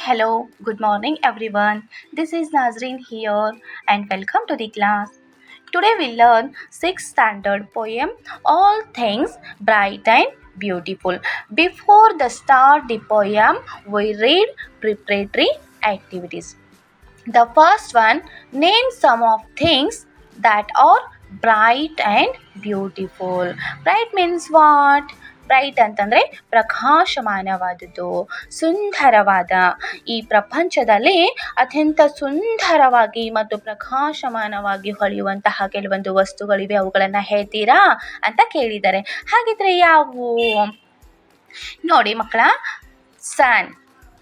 hello, good morning everyone. This is Nazreen here and welcome to the class. Today we learn 6th standard poem All Things Bright and Beautiful. Before the start the poem, we read preparatory activities. The first one, name some of things that are bright and beautiful. Bright means what? Bright ಅಂತಂದರೆ ಪ್ರಕಾಶಮಾನವಾದದ್ದು, ಸುಂದರವಾದ. ಈ ಪ್ರಪಂಚದಲ್ಲಿ ಅತ್ಯಂತ ಸುಂದರವಾಗಿ ಮತ್ತು ಪ್ರಕಾಶಮಾನವಾಗಿ ಹೊಳೆಯುವಂತಹ ಕೆಲವೊಂದು ವಸ್ತುಗಳಿವೆ, ಅವುಗಳನ್ನು ಹೇಳ್ತೀರಾ ಅಂತ ಕೇಳಿದ್ದಾರೆ. ಹಾಗಿದ್ರೆ ಯಾವುವು ನೋಡಿ ಮಕ್ಕಳ? Sun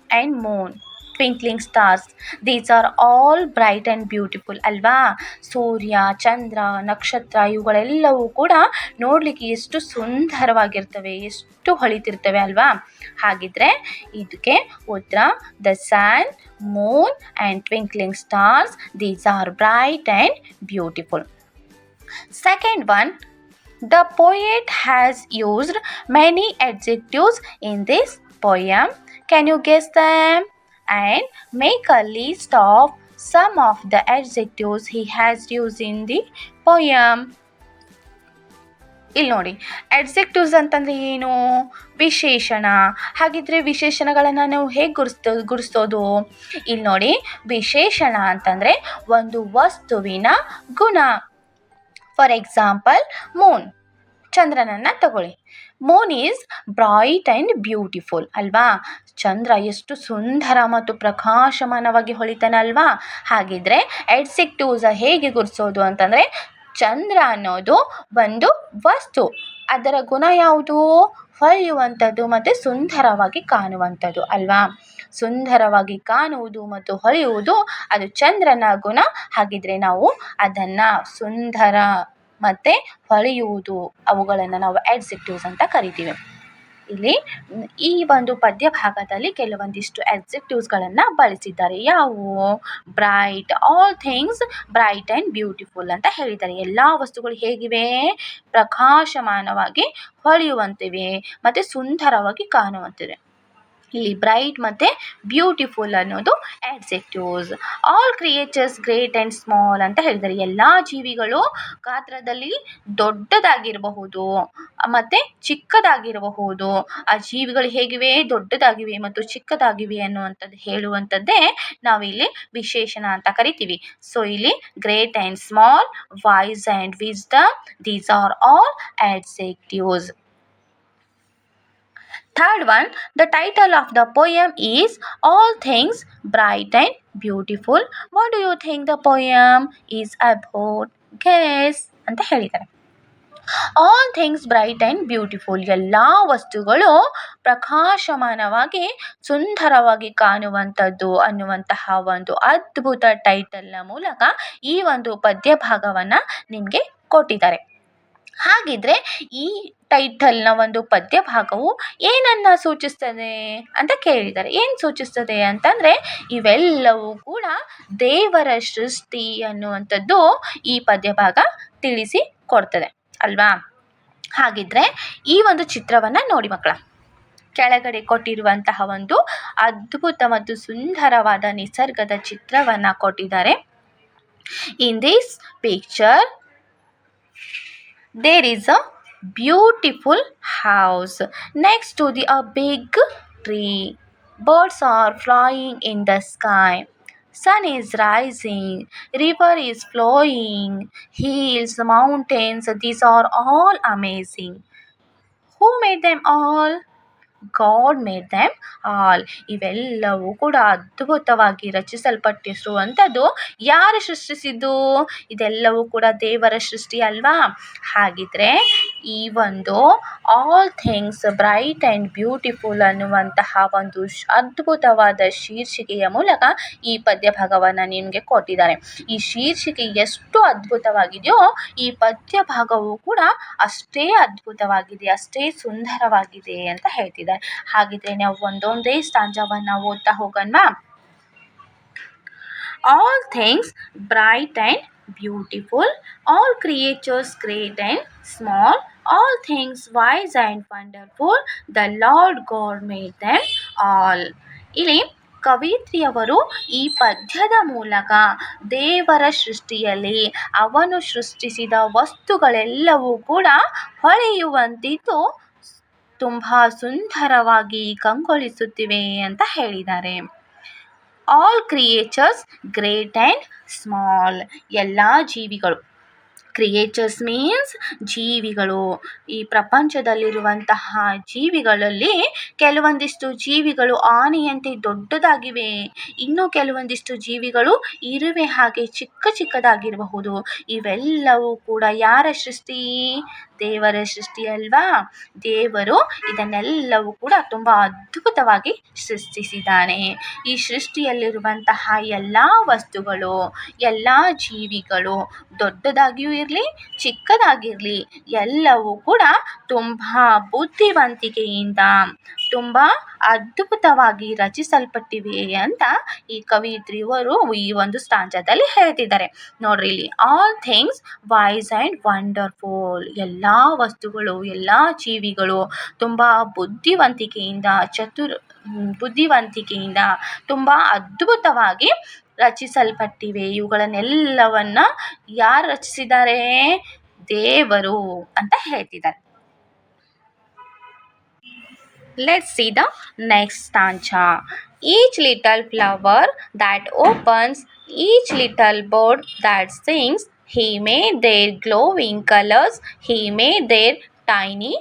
and moon, twinkling stars, these are all bright and beautiful ಅಲ್ವಾ? ಸೂರ್ಯ, ಚಂದ್ರ, ನಕ್ಷತ್ರ ಇವುಗಳೆಲ್ಲವೂ ಕೂಡ ನೋಡಲಿಕ್ಕೆ ಎಷ್ಟು ಸುಂದರವಾಗಿರ್ತವೆ, ಎಷ್ಟು ಹೊಳಿತಿರ್ತವೆ ಅಲ್ವಾ? ಹಾಗಿದ್ರೆ ಇದಕ್ಕೆ ಉತ್ತರ the sun, moon and twinkling stars, these are bright and beautiful. Second one, the poet has used many adjectives in this poem. Can you guess them? And make a list of some of the adjectives he has used in the poem. ಇಲ್ಲಿ ನೋಡಿ, adjectives ಅಂತಂದರೆ ಏನು? ವಿಶೇಷಣ. ಹಾಗಿದ್ರೆ ವಿಶೇಷಣಗಳನ್ನು ನಾವು ಹೇಗೆ ಗುರುತಿಸೋದು? ಇಲ್ಲಿ ನೋಡಿ, ವಿಶೇಷಣ ಅಂತಂದರೆ ಒಂದು ವಸ್ತುವಿನ ಗುಣ. ಫಾರ್ ಎಕ್ಸಾಂಪಲ್ ಮೂನ್, ಚಂದ್ರನನ್ನು ತಗೊಳ್ಳಿ. Moon is bright and beautiful ಅಲ್ವಾ? ಚಂದ್ರ ಎಷ್ಟು ಸುಂದರ ಮತ್ತು ಪ್ರಕಾಶಮಾನವಾಗಿ ಹೊಳಿತಾನೆ ಅಲ್ವಾ? ಹಾಗಿದ್ರೆ ಎಡ್ಜೆಕ್ಟಿವ್ಸ್ ಹೇಗೆ ಗುರುತಿಸೋದು ಅಂತಂದರೆ, ಚಂದ್ರ ಅನ್ನೋದು ಒಂದು ವಸ್ತು, ಅದರ ಗುಣ ಯಾವುದು? ಹೊಳೆಯುವಂಥದ್ದು ಮತ್ತು ಸುಂದರವಾಗಿ ಕಾಣುವಂಥದ್ದು ಅಲ್ವಾ? ಸುಂದರವಾಗಿ ಕಾಣುವುದು ಮತ್ತು ಹೊಳೆಯುವುದು ಅದು ಚಂದ್ರನ ಗುಣ. ಹಾಗಿದ್ರೆ ನಾವು ಅದನ್ನು ಸುಂದರ ಮತ್ತು ಹೊಳೆಯುವುದು, ಅವುಗಳನ್ನು ನಾವು ಅಡ್ಜೆಕ್ಟಿವ್ಸ್ ಅಂತ ಕರಿತೀವಿ. ಇಲ್ಲಿ ಈ ಒಂದು ಪದ್ಯ ಭಾಗದಲ್ಲಿ ಕೆಲವೊಂದಿಷ್ಟು ಅಡ್ಜೆಕ್ಟಿವ್ಸ್ಗಳನ್ನು ಬಳಸಿದ್ದಾರೆ. ಯಾವುವು? Bright, all things bright and beautiful ಅಂತ ಹೇಳಿದ್ದಾರೆ. ಎಲ್ಲ ವಸ್ತುಗಳು ಹೇಗಿವೆ? ಪ್ರಕಾಶಮಾನವಾಗಿ ಹೊಳೆಯುವಂತಿವೆ ಮತ್ತು ಸುಂದರವಾಗಿ ಕಾಣುವಂತಿವೆ. ಇಲ್ಲಿ ಬ್ರೈಟ್ ಮತ್ತು ಬ್ಯೂಟಿಫುಲ್ ಅನ್ನೋದು adjectives. All creatures great and small ಅಂತ ಹೇಳಿದ್ದಾರೆ. ಎಲ್ಲ ಜೀವಿಗಳು ಗಾತ್ರದಲ್ಲಿ ದೊಡ್ಡದಾಗಿರಬಹುದು ಮತ್ತು ಚಿಕ್ಕದಾಗಿರಬಹುದು. ಆ ಜೀವಿಗಳು ಹೇಗಿವೆ? ದೊಡ್ಡದಾಗಿವೆ ಮತ್ತು ಚಿಕ್ಕದಾಗಿವೆ ಅನ್ನುವಂಥದ್ದು ಹೇಳುವಂಥದ್ದೇ ನಾವಿಲ್ಲಿ ವಿಶೇಷಣ ಅಂತ ಕರಿತೀವಿ. ಸೊ ಇಲ್ಲಿ great and small, wise and wisdom, these are all adjectives. Third one, the title of the poem is All Things Bright and Beautiful. What do you think the poem is about? Guess ಅಂತ ಹೇಳಿದ್ದಾರೆ. All things bright and beautiful, ಎಲ್ಲ ವಸ್ತುಗಳು ಪ್ರಕಾಶಮಾನವಾಗಿ ಸುಂದರವಾಗಿ ಕಾಣುವಂಥದ್ದು ಅನ್ನುವಂತಹ ಒಂದು ಅದ್ಭುತ ಟೈಟಲ್ನ ಮೂಲಕ ಈ ಒಂದು ಪದ್ಯ ಭಾಗವನ್ನು ನಿಮಗೆ ಕೊಟ್ಟಿದ್ದಾರೆ. ಹಾಗಿದ್ರೆ ಈ ಟೈಟಲ್ನ ಒಂದು ಪದ್ಯ ಭಾಗವು ಏನನ್ನು ಸೂಚಿಸ್ತದೆ ಅಂತ ಕೇಳಿದ್ದಾರೆ. ಏನು ಸೂಚಿಸ್ತದೆ ಅಂತಂದರೆ, ಇವೆಲ್ಲವೂ ಕೂಡ ದೇವರ ಸೃಷ್ಟಿ ಅನ್ನುವಂಥದ್ದು ಈ ಪದ್ಯ ಭಾಗ ತಿಳಿಸಿ ಕೊಡ್ತದೆ ಅಲ್ವಾ? ಹಾಗಿದ್ರೆ ಈ ಒಂದು ಚಿತ್ರವನ್ನು ನೋಡಿ ಮಕ್ಕಳ. ಕೆಳಗಡೆ ಕೊಟ್ಟಿರುವಂತಹ ಒಂದು ಅದ್ಭುತ ಮತ್ತು ಸುಂದರವಾದ ನಿಸರ್ಗದ ಚಿತ್ರವನ್ನು ಕೊಟ್ಟಿದ್ದಾರೆ. In this picture there is a beautiful house next to a big tree. Birds are flying in the sky. Sun is rising. River is flowing. Hills, mountains, these are all amazing. Who made them all? God made them all. ಇವೆಲ್ಲವೂ ಕೂಡ ಅದ್ಭುತವಾಗಿ ರಚಿಸಲ್ಪಟ್ಟಿರುವಂಥದ್ದು ಯಾರು ಸೃಷ್ಟಿಸಿದ್ದು? ಇದೆಲ್ಲವೂ ಕೂಡ ದೇವರ ಸೃಷ್ಟಿ ಅಲ್ವಾ? ಹಾಗಿದ್ರೆ ಈ ಒಂದು all things bright and beautiful ಅನ್ನುವಂತಹ ಒಂದು ಅದ್ಭುತವಾದ ಶೀರ್ಷಿಕೆಯ ಮೂಲಕ ಈ ಪದ್ಯ ಭಾಗವನ್ನು ನಿಮಗೆ ಕೊಟ್ಟಿದ್ದಾರೆ. ಈ ಶೀರ್ಷಿಕೆ ಎಷ್ಟು ಅದ್ಭುತವಾಗಿದೆಯೋ ಈ ಪದ್ಯ ಭಾಗವು ಕೂಡ ಅಷ್ಟೇ ಅದ್ಭುತವಾಗಿದೆ, ಅಷ್ಟೇ ಸುಂದರವಾಗಿದೆ ಅಂತ ಹೇಳ್ತಿದ್ದಾರೆ. ಹಾಗಿದ್ರೆ ನಾವು ಒಂದೊಂದೇ ಸ್ಟಾಂಜಾವನ್ನು ಓದ್ತಾ ಹೋಗೋಣ. All things bright and beautiful, all creatures great and small, all things wise and wonderful, the Lord God made them all. ಇಲ್ಲಿ ಕವಯಿತ್ರಿಯವರು ಈ ಪದ್ಯದ ಮೂಲಕ ದೇವರ ಸೃಷ್ಟಿಯಲ್ಲಿ ಅವನು ಸೃಷ್ಟಿಸಿದ ವಸ್ತುಗಳೆಲ್ಲವೂ ಕೂಡ ಹೊಳೆಯುವಂತಿದ್ದು ತುಂಬ ಸುಂದರವಾಗಿ ಕಂಗೊಳಿಸುತ್ತಿವೆ ಅಂತ ಹೇಳಿದ್ದಾರೆ. All creatures great and small, ಎಲ್ಲ ಜೀವಿಗಳು, ಕ್ರಿಯೇಚರ್ಸ್ ಮೀನ್ಸ್ ಜೀವಿಗಳು, ಈ ಪ್ರಪಂಚದಲ್ಲಿರುವಂತಹ ಜೀವಿಗಳಲ್ಲಿ ಕೆಲವೊಂದಿಷ್ಟು ಜೀವಿಗಳು ಆನೆಯಂತೆ ದೊಡ್ಡದಾಗಿವೆ, ಇನ್ನು ಕೆಲವೊಂದಿಷ್ಟು ಜೀವಿಗಳು ಇರುವೆ ಹಾಗೆ ಚಿಕ್ಕ ಚಿಕ್ಕದಾಗಿರಬಹುದು. ಇವೆಲ್ಲವೂ ಕೂಡ ಯಾರ ಸೃಷ್ಟಿ? ದೇವರ ಸೃಷ್ಟಿ ಅಲ್ವಾ. ದೇವರು ಇದನ್ನೆಲ್ಲವೂ ಕೂಡ ತುಂಬ ಅದ್ಭುತವಾಗಿ ಸೃಷ್ಟಿಸಿದ್ದಾನೆ. ಈ ಸೃಷ್ಟಿಯಲ್ಲಿರುವಂತಹ ಎಲ್ಲ ವಸ್ತುಗಳು, ಎಲ್ಲ ಜೀವಿಗಳು ದೊಡ್ಡದಾಗಿಯೂ ಇರಲಿ ಚಿಕ್ಕದಾಗಿರಲಿ ಎಲ್ಲವೂ ಕೂಡ ತುಂಬ ಬುದ್ಧಿವಂತಿಕೆಯಿಂದ ತುಂಬ ಅದ್ಭುತವಾಗಿ ರಚಿಸಲ್ಪಟ್ಟಿವೆ ಅಂತ ಈ ಕವಯಿತ್ರಿಯವರು ಈ ಒಂದು ಸ್ಟಾಂಜದಲ್ಲಿ ಹೇಳ್ತಿದ್ದಾರೆ. ನೋಡ್ರಿ ಇಲ್ಲಿ, all things wise and wonderful, ಎಲ್ಲ ವಸ್ತುಗಳು ಎಲ್ಲ ಜೀವಿಗಳು ತುಂಬ ಬುದ್ಧಿವಂತಿಕೆಯಿಂದ ತುಂಬ ಅದ್ಭುತವಾಗಿ ರಚಿಸಲ್ಪಟ್ಟಿವೆ. ಇವುಗಳನ್ನೆಲ್ಲವನ್ನ ಯಾರು ರಚಿಸಿದ್ದಾರೆ? ದೇವರು ಅಂತ ಹೇಳ್ತಿದ್ದಾರೆ. Let's see the next stanza. Each little flower that opens, each little bird that sings, he made their glowing colors, he made their tiny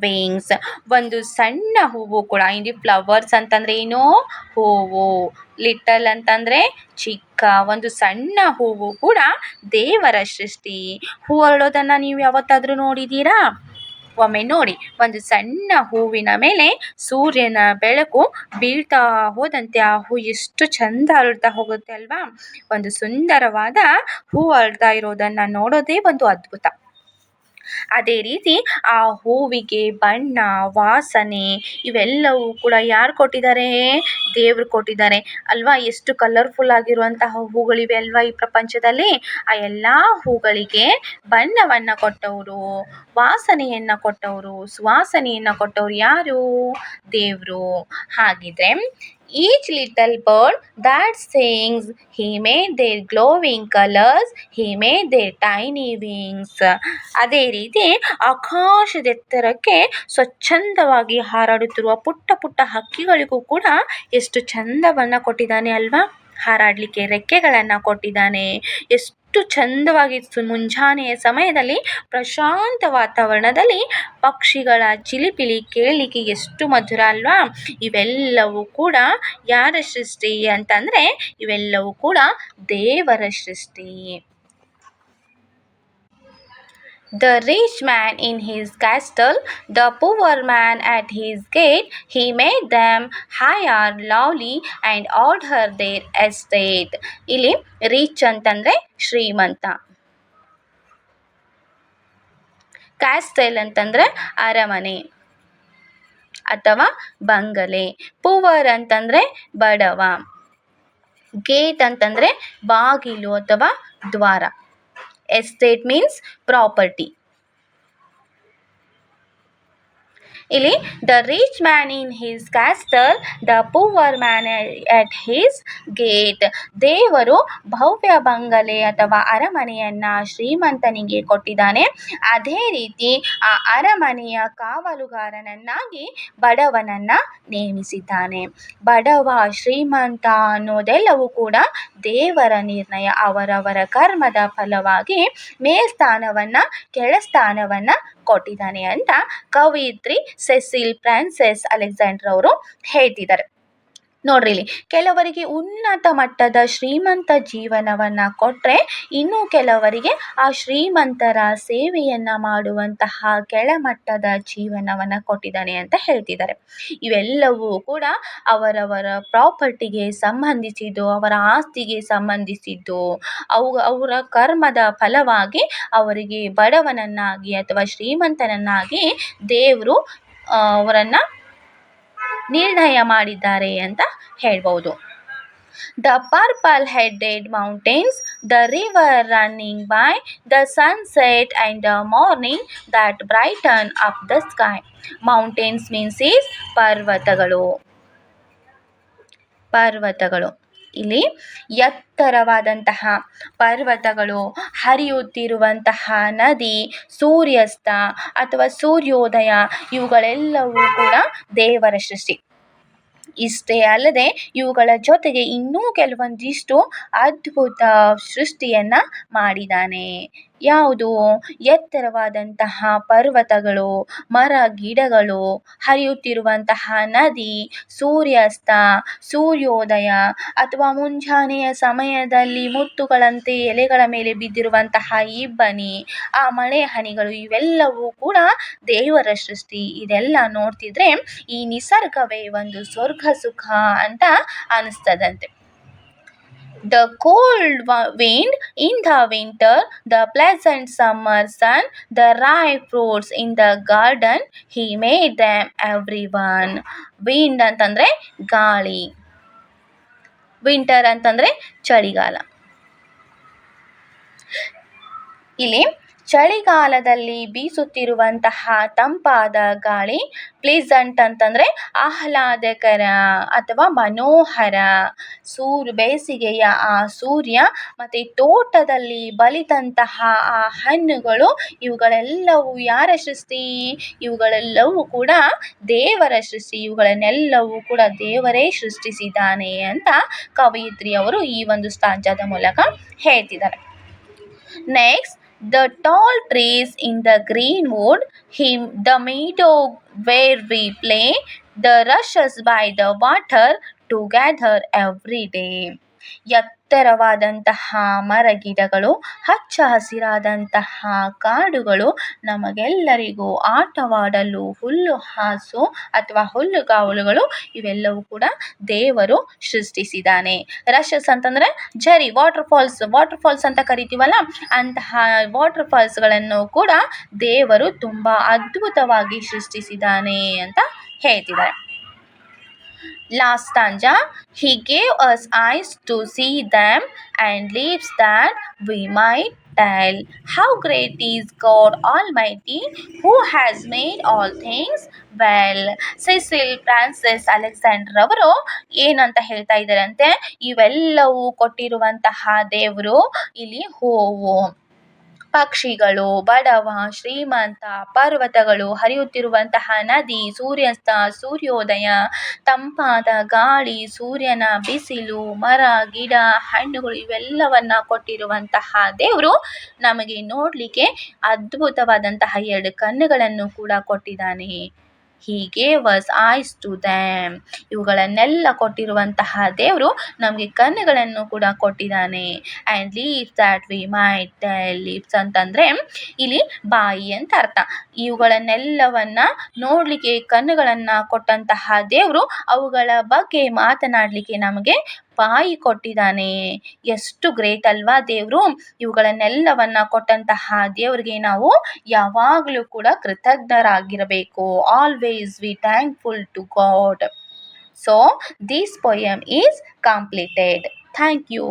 wings. ಒಂದು ಸಣ್ಣ ಹೂವು ಕೂಡ, ಇಲ್ಲಿ ಫ್ಲವರ್ಸ್ ಅಂತಂದ್ರೆ ಏನು? ಹೂವು. ಲಿಟಲ್ ಅಂತಂದ್ರೆ ಚಿಕ್ಕ. ಒಂದು ಸಣ್ಣ ಹೂವು ಕೂಡ ದೇವರ ಸೃಷ್ಟಿ. ಹೂ ಅರಳೋದನ್ನು ನೀವು ಯಾವತ್ತಾದರೂ ನೋಡಿದ್ದೀರಾ? ಒಮ್ಮೆ ನೋಡಿ, ಒಂದು ಸಣ್ಣ ಹೂವಿನ ಮೇಲೆ ಸೂರ್ಯನ ಬೆಳಕು ಬೀಳ್ತಾ ಹೋದಂತೆ ಆ ಹೂ ಎಷ್ಟು ಚಂದ ಅರಳ್ತಾ ಹೋಗುತ್ತೆ ಅಲ್ವಾ. ಒಂದು ಸುಂದರವಾದ ಹೂ ಅರಳ್ತಾ ಇರೋದನ್ನು ನೋಡೋದೇ ಒಂದು ಅದ್ಭುತ. ಅದೇ ರೀತಿ ಆ ಹೂವಿಗೆ ಬಣ್ಣ, ವಾಸನೆ ಇವೆಲ್ಲವೂ ಕೂಡ ಯಾರು ಕೊಟ್ಟಿದ್ದಾರೆ? ದೇವರು ಕೊಟ್ಟಿದ್ದಾರೆ ಅಲ್ವಾ. ಎಷ್ಟು ಕಲರ್ಫುಲ್ ಆಗಿರುವಂತಹ ಹೂಗಳಿವೆ ಅಲ್ವಾ ಈ ಪ್ರಪಂಚದಲ್ಲಿ. ಆ ಎಲ್ಲ ಹೂಗಳಿಗೆ ಬಣ್ಣವನ್ನು ಕೊಟ್ಟವರು, ವಾಸನೆಯನ್ನು ಕೊಟ್ಟವರು, ಸುವಾಸನೆಯನ್ನು ಕೊಟ್ಟವರು ಯಾರು? ದೇವರು. ಹಾಗಿದ್ರೆ each little bird that sings, he made their glowing colors, he made their tiny wings. ಅದೇ ರೀತಿ ಆಕಾಶದೆತ್ತರಕ್ಕೆ ಸ್ವಚ್ಛಂದವಾಗಿ ಹಾರಾಡುತ್ತಿರುವ ಪುಟ್ಟ ಪುಟ್ಟ ಹಕ್ಕಿಗಳಿಗೂ ಕೂಡ ಎಷ್ಟು ಚಂದವನ್ನು ಕೊಟ್ಟಿದ್ದಾನೆ ಅಲ್ವಾ. ಹಾರಾಡಲಿಕ್ಕೆ ರೆಕ್ಕೆಗಳನ್ನು ಕೊಟ್ಟಿದ್ದಾನೆ. ಎಷ್ಟು ಚಂದವಾಗಿ ಮುಂಜಾನೆಯ ಸಮಯದಲ್ಲಿ ಪ್ರಶಾಂತ ವಾತಾವರಣದಲ್ಲಿ ಪಕ್ಷಿಗಳ ಚಿಲಿಪಿಲಿ ಕೇಳಲಿಕ್ಕೆ ಎಷ್ಟು ಮಧುರ ಅಲ್ವಾ. ಇವೆಲ್ಲವೂ ಕೂಡ ಯಾರ ಸೃಷ್ಟಿ ಅಂತಂದರೆ ಇವೆಲ್ಲವೂ ಕೂಡ ದೇವರ ಸೃಷ್ಟಿ. The rich man in his castle, the poor man at his gate, he made them higher, lovely and order their estate. ಇಲ್ಲಿ ರಿಚ್ ಅಂತಂದರೆ ಶ್ರೀಮಂತ, ಕ್ಯಾಸ್ಟಲ್ ಅಂತಂದರೆ ಅರಮನೆ ಅಥವಾ ಬಂಗಲೆ, ಪೂವರ್ ಅಂತಂದರೆ ಬಡವ, ಗೇಟ್ ಅಂತಂದರೆ ಬಾಗಿಲು ಅಥವಾ ದ್ವಾರ, ಎಸ್ಟೇಟ್ ಮೀನ್ಸ್ ಪ್ರಾಪರ್ಟಿ. ಇಲ್ಲಿ the rich man in his castle, the poor man at his gate. ದೇವರು ಭವ್ಯ ಬಂಗಲೆ ಅಥವಾ ಅರಮನೆಯನ್ನು ಶ್ರೀಮಂತನಿಗೆ ಕೊಟ್ಟಿದ್ದಾನೆ. ಅದೇ ರೀತಿ ಆ ಅರಮನೆಯ ಕಾವಲುಗಾರನನ್ನಾಗಿ ಬಡವನನ್ನು ನೇಮಿಸಿದ್ದಾನೆ. ಬಡವ ಶ್ರೀಮಂತ ಅನ್ನೋದೆಲ್ಲವೂ ಕೂಡ ದೇವರ ನಿರ್ಣಯ. ಅವರವರ ಕರ್ಮದ ಫಲವಾಗಿ ಮೇಲ್ಸ್ಥಾನವನ್ನು ಕೆಳಸ್ಥಾನವನ್ನು ಕೊಟ್ಟಿದ್ದಾನೆ ಅಂತ ಕವಯಿತ್ರಿ ಸೆಸಿಲ್ ಫ್ರಾನ್ಸೆಸ್ ಅಲೆಕ್ಸಾಂಡರ್ ಅವರು ಹೇಳ್ತಿದ್ದಾರೆ. ನೋಡ್ರಿ, ಇಲ್ಲಿ ಕೆಲವರಿಗೆ ಉನ್ನತ ಮಟ್ಟದ ಶ್ರೀಮಂತ ಜೀವನವನ್ನು ಕೊಟ್ಟರೆ, ಇನ್ನು ಕೆಲವರಿಗೆ ಆ ಶ್ರೀಮಂತರ ಸೇವೆಯನ್ನು ಮಾಡುವಂತಹ ಕೆಳಮಟ್ಟದ ಜೀವನವನ್ನು ಕೊಟ್ಟಿದ್ದಾನೆ ಅಂತ ಹೇಳ್ತಿದ್ದಾರೆ. ಇವೆಲ್ಲವೂ ಕೂಡ ಅವರವರ ಪ್ರಾಪರ್ಟಿಗೆ ಸಂಬಂಧಿಸಿದ್ದು, ಅವರ ಆಸ್ತಿಗೆ ಸಂಬಂಧಿಸಿದ್ದು. ಅವರ ಕರ್ಮದ ಫಲವಾಗಿ ಅವರಿಗೆ ಬಡವನನ್ನಾಗಿ ಅಥವಾ ಶ್ರೀಮಂತನನ್ನಾಗಿ ದೇವರು ಅವರನ್ನು ನಿರ್ಣಯ ಮಾಡಿದ್ದಾರೆ ಅಂತ ಹೇಳ್ಬೋದು. The purple-headed mountains, the river running by, the sunset and the morning that brighten up the sky. Mountains means is ಪರ್ವತಗಳು. ಪರ್ವತಗಳು. ಇಲ್ಲಿ ಎತ್ತರವಾದಂತಹ ಪರ್ವತಗಳು, ಹರಿಯುತ್ತಿರುವಂತಹ ನದಿ, ಸೂರ್ಯಾಸ್ತ ಅಥವಾ ಸೂರ್ಯೋದಯ ಇವುಗಳೆಲ್ಲವೂ ಕೂಡ ದೇವರ ಸೃಷ್ಟಿ. ಇಷ್ಟೇ ಅಲ್ಲದೆ ಇವುಗಳ ಜೊತೆಗೆ ಇನ್ನೂ ಕೆಲವೊಂದಿಷ್ಟು ಅದ್ಭುತ ಸೃಷ್ಟಿಯನ್ನ ಮಾಡಿದ್ದಾನೆ. ಯಾವುದು? ಎತ್ತರವಾದಂತಹ ಪರ್ವತಗಳು, ಮರ ಗಿಡಗಳು, ಹರಿಯುತ್ತಿರುವಂತಹ ನದಿ, ಸೂರ್ಯಾಸ್ತ, ಸೂರ್ಯೋದಯ ಅಥವಾ ಮುಂಜಾನೆಯ ಸಮಯದಲ್ಲಿ ಮುತ್ತುಗಳಂತೆ ಎಲೆಗಳ ಮೇಲೆ ಬಿದ್ದಿರುವಂತಹ ಇಬ್ಬನಿ, ಆ ಮಳೆ ಹನಿಗಳು ಇವೆಲ್ಲವೂ ಕೂಡ ದೇವರ ಸೃಷ್ಟಿ. ಇದೆಲ್ಲ ನೋಡ್ತಿದ್ರೆ ಈ ನಿಸರ್ಗವೇ ಒಂದು ಸ್ವರ್ಗ ಸುಖ ಅಂತ ಅನಿಸ್ತದಂತೆ. The cold wind in the winter, the pleasant summer sun, the ripe fruits in the garden, he made them everyone. Wind ಅಂತಂದ್ರೆ ಗಾಳಿ, ವಿಂಟರ್ ಅಂತಂದ್ರೆ ಚಳಿಗಾಲ. ಇಲ್ಲಿ ಚಳಿಗಾಲದಲ್ಲಿ ಬೀಸುತ್ತಿರುವಂತಹ ತಂಪಾದ ಗಾಳಿ, ಪ್ಲೀಸಂಟ್ ಅಂತಂದ್ರೆ ಆಹ್ಲಾದಕರ ಅಥವಾ ಮನೋಹರ. ಬೇಸಿಗೆಯ ಆ ಸೂರ್ಯ ಮತ್ತೆ ತೋಟದಲ್ಲಿ ಬಲಿತಂತಹ ಆ ಹಣ್ಣುಗಳು ಇವುಗಳೆಲ್ಲವೂ ಯಾರ ಸೃಷ್ಟಿ? ಇವುಗಳೆಲ್ಲವೂ ಕೂಡ ದೇವರ ಸೃಷ್ಟಿ. ಇವುಗಳನ್ನೆಲ್ಲವೂ ಕೂಡ ದೇವರೇ ಸೃಷ್ಟಿಸಿದ್ದಾನೆ ಅಂತ ಕವಯಿತ್ರಿಯವರು ಈ ಒಂದು ಸ್ಟಾಂಜಾದ ಮೂಲಕ ಹೇಳ್ತಿದ್ದಾರೆ. Next, the tall trees in the green wood, the meadow where we play, the rushes by the water together every day. ಎತ್ತರವಾದಂತಹ ಮರಗಿಡಗಳು, ಹಚ್ಚ ಹಸಿರಾದಂತಹ ಕಾಡುಗಳು, ನಮಗೆಲ್ಲರಿಗೂ ಆಟವಾಡಲು ಹುಲ್ಲು ಹಾಸು ಅಥವಾ ಹುಲ್ಲುಗಾವಲುಗಳು ಇವೆಲ್ಲವೂ ಕೂಡ ದೇವರು ಸೃಷ್ಟಿಸಿದ್ದಾನೆ. ರಶಸ್ ಅಂತಂದ್ರೆ ಝರಿ, ವಾಟರ್ ಫಾಲ್ಸ್ ಅಂತ ಕರಿತೀವಲ್ಲ, ಅಂತಹ ವಾಟರ್ ಫಾಲ್ಸ್ಗಳನ್ನು ಕೂಡ ದೇವರು ತುಂಬಾ ಅದ್ಭುತವಾಗಿ ಸೃಷ್ಟಿಸಿದ್ದಾನೆ ಅಂತ ಹೇಳ್ತಿದ್ದಾರೆ. Last stanza, he gave us eyes to see them and lips that we might tell how great is God Almighty, who has made all things well. Cecil Frances Alexander ಅವರು ಏನಂತ ಹೇಳ್ತಾ ಇದ್ದಾರಂತೆ, ಇವೆಲ್ಲವೂ ಕೊಟ್ಟಿರುವಂತಹ ದೇವರು ಇಲ್ಲಿ ಹೂವು, ಪಕ್ಷಿಗಳು, ಬಡವ, ಶ್ರೀಮಂತ, ಪರ್ವತಗಳು, ಹರಿಯುತ್ತಿರುವಂತಹ ನದಿ, ಸೂರ್ಯಾಸ್ತ, ಸೂರ್ಯೋದಯ, ತಂಪಾದ ಗಾಳಿ, ಸೂರ್ಯನ ಬಿಸಿಲು, ಮರ ಗಿಡ, ಹಣ್ಣುಗಳು ಇವೆಲ್ಲವನ್ನ ಕೊಟ್ಟಿರುವಂತಹ ದೇವರು ನಮಗೆ ನೋಡಲಿಕ್ಕೆ ಅದ್ಭುತವಾದಂತಹ 2 ಕಣ್ಣುಗಳನ್ನು ಕೂಡ ಕೊಟ್ಟಿದ್ದಾನೆ. He gave us eyes to them. ಇವುಗಳನ್ನೆಲ್ಲ ಕೊಟ್ಟಿರುವಂತಹ ದೇವರು ನಮಗೆ ಕಣ್ಣುಗಳನ್ನು ಕೂಡ ಕೊಟ್ಟಿದ್ದಾನೆ. and lips that we might tell. lips ಅಂತಂದ್ರೆ ಇಲ್ಲಿ ಬಾಯಿ ಅಂತ ಅರ್ಥ. ಇವುಗಳನ್ನೆಲ್ಲವನ್ನ ನೋಡ್ಲಿಕ್ಕೆ ಕಣ್ಣುಗಳನ್ನ ಕೊಟ್ಟಂತಹ ದೇವರು ಅವುಗಳ ಬಗ್ಗೆ ಮಾತನಾಡ್ಲಿಕ್ಕೆ ನಮಗೆ ಬಾಯಿ ಕೊಟ್ಟಿದ್ದಾನೆ. ಎಷ್ಟು ಗ್ರೇಟ್ ಅಲ್ವಾ ದೇವರು! ಇವುಗಳನ್ನೆಲ್ಲವನ್ನ ಕೊಟ್ಟಂತಹ ದೇವರಿಗೆ ನಾವು ಯಾವಾಗಲೂ ಕೂಡ ಕೃತಜ್ಞರಾಗಿರಬೇಕು. Always we thankful to God. So this poem is completed. Thank you.